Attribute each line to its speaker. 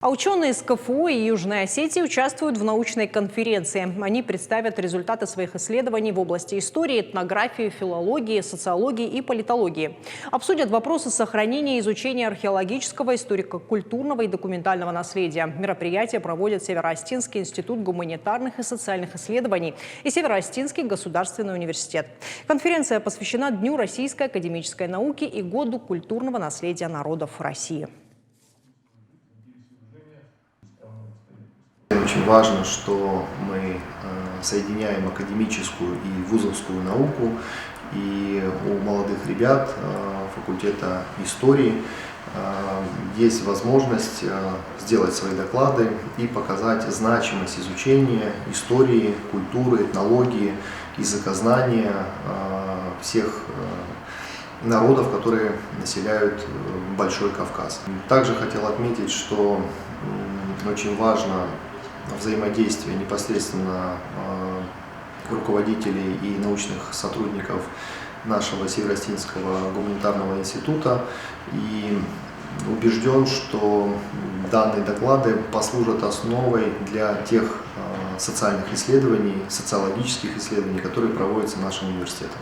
Speaker 1: А ученые из КФУ и Южной Осетии участвуют в научной конференции. Они представят результаты своих исследований в области истории, этнографии, филологии, социологии и политологии. Обсудят вопросы сохранения и изучения археологического, историко-культурного и документального наследия. Мероприятие проводят Северо-Остинский институт гуманитарных и социальных исследований и Северо-Остинский государственный университет. Конференция посвящена Дню российской академической науки и Году культурного наследия народов России.
Speaker 2: Очень важно, что мы соединяем академическую и вузовскую науку, и у молодых ребят факультета истории есть возможность сделать свои доклады и показать значимость изучения истории, культуры, этнологии, языкознания всех народов, которые населяют Большой Кавказ. Также хотел отметить, что очень важно взаимодействие непосредственно руководителей и научных сотрудников нашего Северо-Остинского гуманитарного института, и убежден, что данные доклады послужат основой для тех социальных исследований, социологических исследований, которые проводятся нашим университетом.